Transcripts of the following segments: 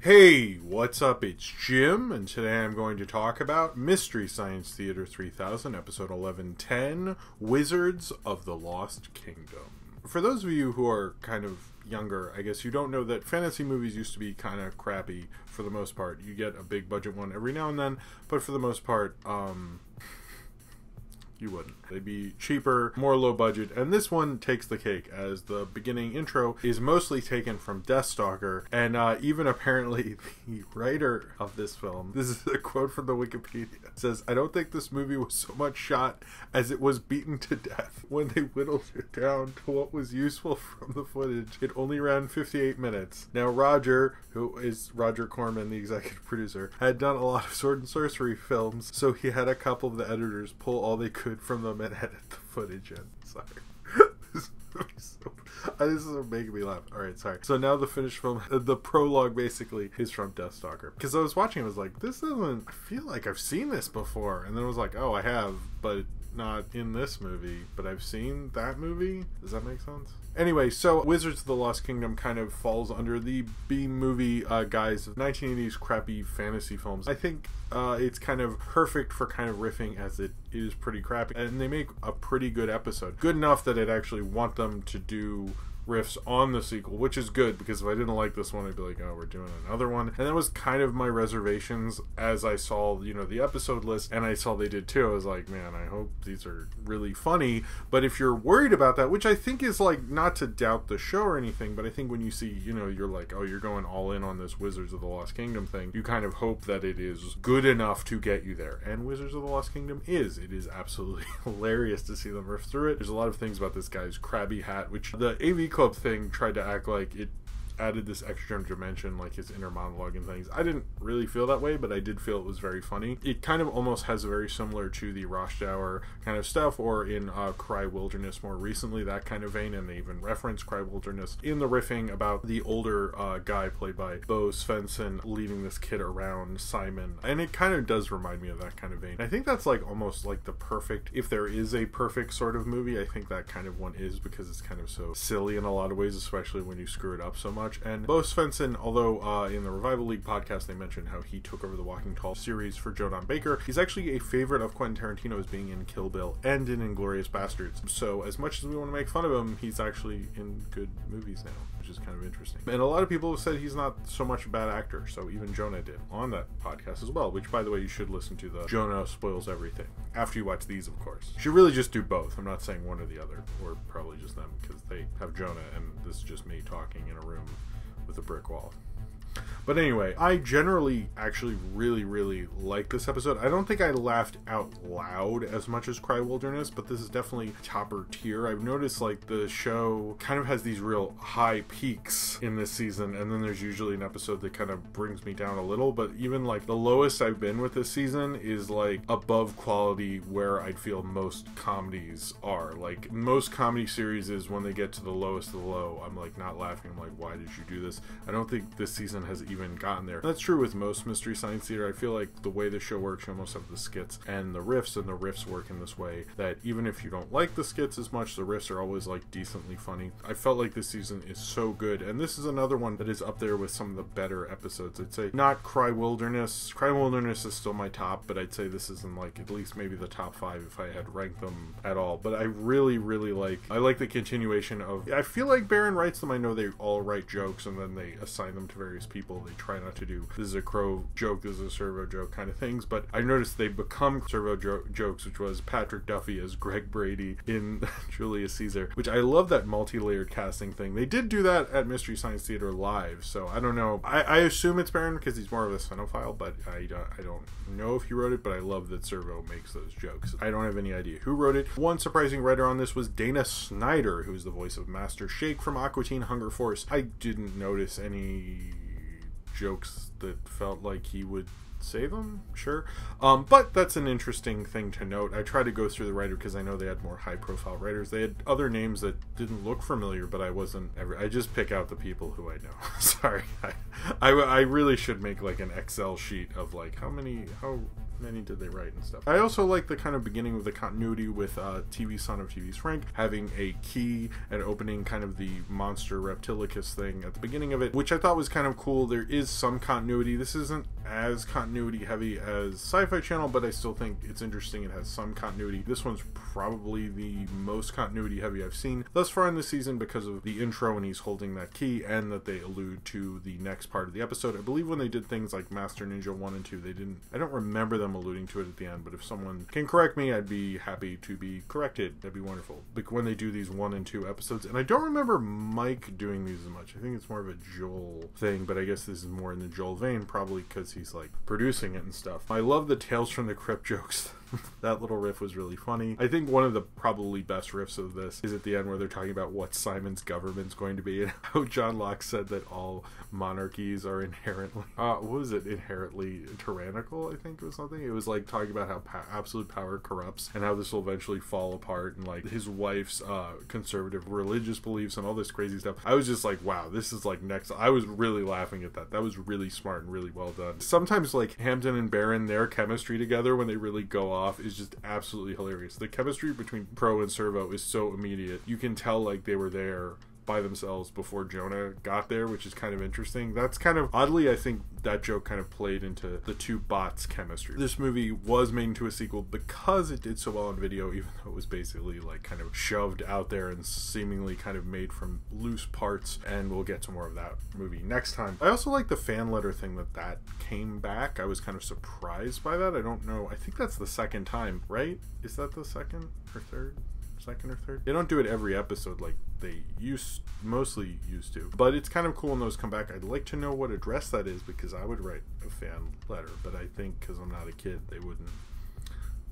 Hey, what's up? It's Jim, and today I'm going to talk about Mystery Science Theater 3000, episode 1110, Wizards of the Lost Kingdom. For those of you who are kind of younger, I guess you don't know that fantasy movies used to be kind of crappy for the most part. You get a big budget one every now and then, but for the most part, you wouldn't. They'd be cheaper, more low budget, and this one takes the cake, as the beginning intro is mostly taken from Deathstalker, and even apparently the writer of this film, this is a quote from the Wikipedia, says, "I don't think this movie was so much shot as it was beaten to death. When they whittled it down to what was useful from the footage, it only ran 58 minutes. Now Roger, who is Roger Corman, the executive producer, had done a lot of sword and sorcery films, so he had a couple of the editors pull all they could from them and edit the footage in." Sorry. This is making me laugh. Alright, sorry. So now the finished film, the prologue basically is from Deathstalker. Because I was watching, I was like, this doesn't, I feel like I've seen this before. And then I was like, oh, I have, but not in this movie. But I've seen that movie? Does that make sense? Anyway, so Wizards of the Lost Kingdom kind of falls under the B-movie guise of 1980s crappy fantasy films. I think it's kind of perfect for kind of riffing, as it is pretty crappy. And they make a pretty good episode. Good enough that I'd actually want them to do riffs on the sequel, which is good, because if I didn't like this one, I'd be like, oh, we're doing another one. And that was kind of my reservations as I saw, you know, the episode list, and I saw they did too. I was like, man, I hope these are really funny. But if you're worried about that, which I think is like, not to doubt the show or anything, but I think when you see, you know, you're like, oh, you're going all in on this Wizards of the Lost Kingdom thing, you kind of hope that it is good enough to get you there. And Wizards of the Lost Kingdom is. It is absolutely hilarious to see them riff through it. There's a lot of things about this guy's crabby hat, which the AV Club thing tried to act like it added this extra dimension, like his inner monologue and things. I didn't really feel that way, but I did feel it was very funny. It kind of almost has very similar to the Rochdauer kind of stuff, or in Cry Wilderness more recently, that kind of vein, and they even reference Cry Wilderness in the riffing about the older guy played by Bo Svensson leading this kid around Simon, and it kind of does remind me of that kind of vein. I think that's like almost like the perfect, if there is a perfect sort of movie, I think that kind of one is, because it's kind of so silly in a lot of ways, especially when you screw it up so much. And Bo Svensson, although in the Revival League podcast they mentioned how he took over the Walking Tall series for Jodan Baker, he's actually a favorite of Quentin Tarantino's, being in Kill Bill and in Inglourious Bastards. So as much as we want to make fun of him, he's actually in good movies now, which is kind of interesting. And a lot of people have said he's not so much a bad actor, so even Jonah did on that podcast as well, which, by the way, you should listen to the Jonah Spoils Everything after you watch these, of course. You should really just do both. I'm not saying one or the other, or probably just them, because they have Jonah and this is just me talking in a room with a brick wall. But anyway, I generally actually really like this episode. I don't think I laughed out loud as much as Cry Wilderness, but this is definitely topper tier. I've noticed like the show kind of has these real high peaks in this season, and then there's usually an episode that kind of brings me down a little, but even like the lowest I've been with this season is like above quality where I'd feel most comedies are. Like most comedy series is when they get to the lowest of the low, I'm like not laughing. I'm like, why did you do this? I don't think this season has even gotten there. That's true with most Mystery Science Theater. I feel like the way the show works, you almost have the skits and the riffs work in this way that even if you don't like the skits as much, the riffs are always like decently funny. I felt like this season is so good, and this is another one that is up there with some of the better episodes. I'd say not Cry Wilderness. Cry Wilderness is still my top, but I'd say this is in like at least maybe the top 5 if I had ranked them at all. But I really like the continuation of, I feel like Barron writes them. I know they all write jokes and then they assign them to various people. They try not to do, this is a Crow joke, this is a Servo joke kind of things, but I noticed they become Servo jokes, which was Patrick Duffy as Greg Brady in Julius Caesar, which I love that multi-layered casting thing. They did do that at Mystery Science Theater Live, so I don't know. I assume it's Barron because he's more of a cinephile, but I don't know if he wrote it, but I love that Servo makes those jokes. I don't have any idea who wrote it. One surprising writer on this was Dana Snyder, who's the voice of Master Shake from Aqua Teen Hunger Force. I didn't notice any jokes that felt like he would say them, sure. But that's an interesting thing to note. I tried to go through the writer because I know they had more high profile writers. They had other names that didn't look familiar, but I just pick out the people who I know. Sorry. I really should make like an Excel sheet of like how many did they write and stuff. I also like the kind of beginning of the continuity with TV Son of TV's Frank having a key and opening kind of the monster reptilicus thing at the beginning of it, which I thought was kind of cool. There is some continuity. This isn't as continuity heavy as Sci-Fi Channel, but I still think it's interesting. It has some continuity. This one's probably the most continuity heavy I've seen thus far in the season because of the intro when he's holding that key and that they allude to the next part of the episode. I believe when they did things like Master Ninja 1 and 2, they didn't, I don't remember them alluding to it at the end, but if someone can correct me, I'd be happy to be corrected. That'd be wonderful. Like when they do these 1 and 2 episodes, and I don't remember Mike doing these as much. I think it's more of a Joel thing, but I guess this is more in the Joel vein, probably because he's like producing it and stuff. I love the Tales from the Crypt jokes. That little riff was really funny. I think one of the probably best riffs of this is at the end where they're talking about what Simon's government's going to be and how John Locke said that all monarchies are inherently, what was it? Inherently tyrannical, I think it was something. It was like talking about how absolute power corrupts and how this will eventually fall apart, and like his wife's conservative religious beliefs and all this crazy stuff. I was just like, wow, this is like next. I was really laughing at that. That was really smart and really well done. Sometimes like Hampton and Barron, their chemistry together when they really go off is just absolutely hilarious. The chemistry between Pro and Servo is so immediate. You can tell like they were there by themselves before Jonah got there, which is kind of interesting. That's kind of oddly, I think that joke kind of played into the two bots chemistry. This movie was made into a sequel because it did so well on video, even though it was basically like kind of shoved out there and seemingly kind of made from loose parts, and we'll get to more of that movie next time. I also like the fan letter thing that came back. I was kind of surprised by that. I don't know. I think that's the second time, right? Is that the second or third? Second or third? They don't do it every episode like they mostly used to, but it's kind of cool when those come back. I'd like to know what address that is because I would write a fan letter, but I think because I'm not a kid they wouldn't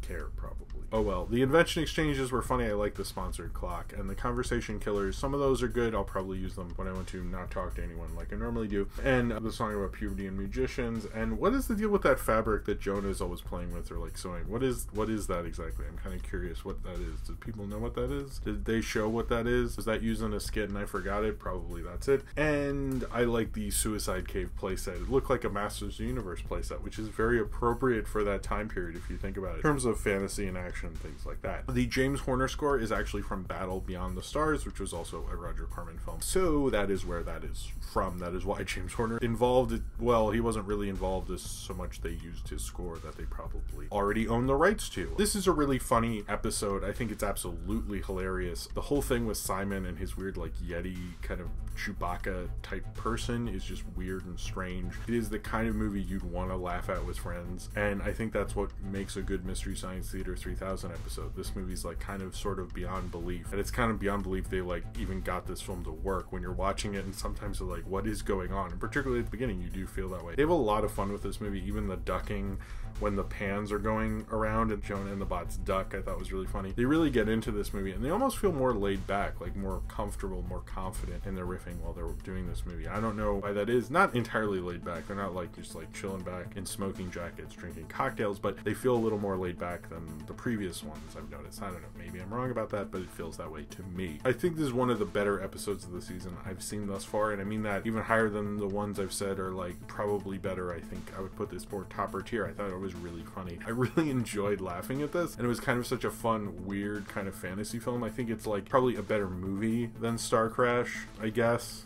care probably. Oh well. The invention exchanges were funny. I like the sponsored clock and the conversation killers. Some of those are good. I'll probably use them when I want to not talk to anyone like I normally do. And the song about puberty and musicians. And what is the deal with that fabric that Jonah is always playing with or like sewing? What is that exactly? I'm kind of curious what that is. Do people know what that is? Did they show what that is? Was that used in a skit and I forgot it? Probably that's it. And I like the Suicide Cave playset. It looked like a Masters of the Universe playset, which is very appropriate for that time period if you think about it in terms of fantasy and action, things like that. The James Horner score is actually from Battle Beyond the Stars, which was also a Roger Corman film. So that is where that is from. That is why James Horner involved. Well, he wasn't really involved as so much they used his score that they probably already own the rights to. This is a really funny episode. I think it's absolutely hilarious. The whole thing with Simon and his weird like Yeti kind of Chewbacca type person is just weird and strange. It is the kind of movie you'd want to laugh at with friends, and I think that's what makes a good Mystery Science Theater 3000 episode. This movie's like kind of sort of beyond belief, and it's kind of beyond belief they like even got this film to work when you're watching it, and sometimes you're like, what is going on? And particularly at the beginning you do feel that way. They have a lot of fun with this movie. Even the ducking when the pans are going around and Jonah and the bots duck, I thought was really funny. They really get into this movie and they almost feel more laid back, like more comfortable, more confident in their riffing while they're doing this movie. I don't know why that is. Not entirely laid back. They're not like just like chilling back in smoking jackets drinking cocktails, but they feel a little more laid back than the previous ones I've noticed. I don't know, maybe I'm wrong about that, but it feels that way to me. I think this is one of the better episodes of the season I've seen thus far, and I mean that even higher than the ones I've said are like probably better. I think I would put this more topper tier. I thought it was really funny. I really enjoyed laughing at this, and it was kind of such a fun, weird kind of fantasy film. I think it's like probably a better movie than Star Crash, I guess.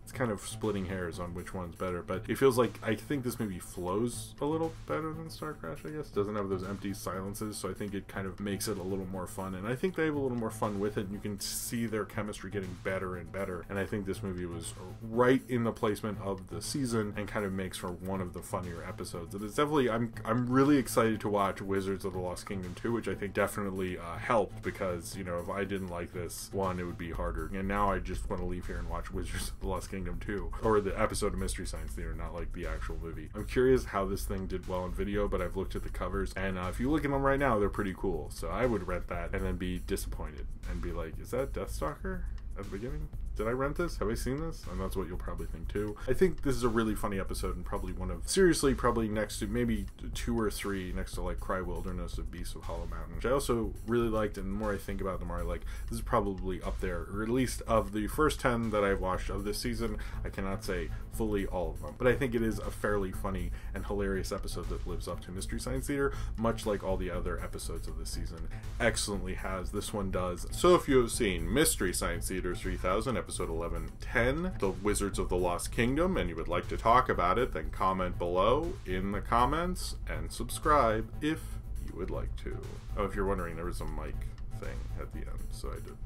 It's kind of splitting hairs on which one's better, but it feels like I think this movie flows a little better than Star Crash, I guess. Doesn't have those empty silences, so I think it kind of makes it a little more fun, and I think they have a little more fun with it, and you can see their chemistry getting better and better, and I think this movie was right in the placement of the season and kind of makes for one of the funnier episodes. And it's definitely, I'm really excited to watch Wizards of the Lost Kingdom 2, which I think definitely helped, because, you know, if I didn't like this one, it would be harder, and now I just want to leave here and watch Wizards of the Lost Kingdom 2, or the episode of Mystery Science Theater, not like the actual movie. I'm curious how this thing did well in video, but I've looked at the covers, and if you look at them right now, they're pretty cool, so I would rent that and then be disappointed and be like, is that Deathstalker? at the beginning? Did I rent this? Have I seen this? And that's what you'll probably think too. I think this is a really funny episode and probably one of, seriously, probably next to maybe 2 or 3 next to like Cry Wilderness of Beasts of Hollow Mountain, which I also really liked, and the more I think about it, the more I like. This is probably up there, or at least of the first 10 that I've watched of this season. I cannot say fully all of them, but I think it is a fairly funny and hilarious episode that lives up to Mystery Science Theater, much like all the other episodes of this season excellently has. This one does. So if you have seen Mystery Science Theater 3000, episode 1110, The Wizards of the Lost Kingdom, and you would like to talk about it, then comment below in the comments and subscribe if you would like to. Oh, if you're wondering, there was a mic thing at the end, so I did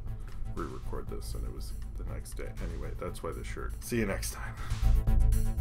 re-record this and it was the next day. Anyway, that's why this shirt. See you next time.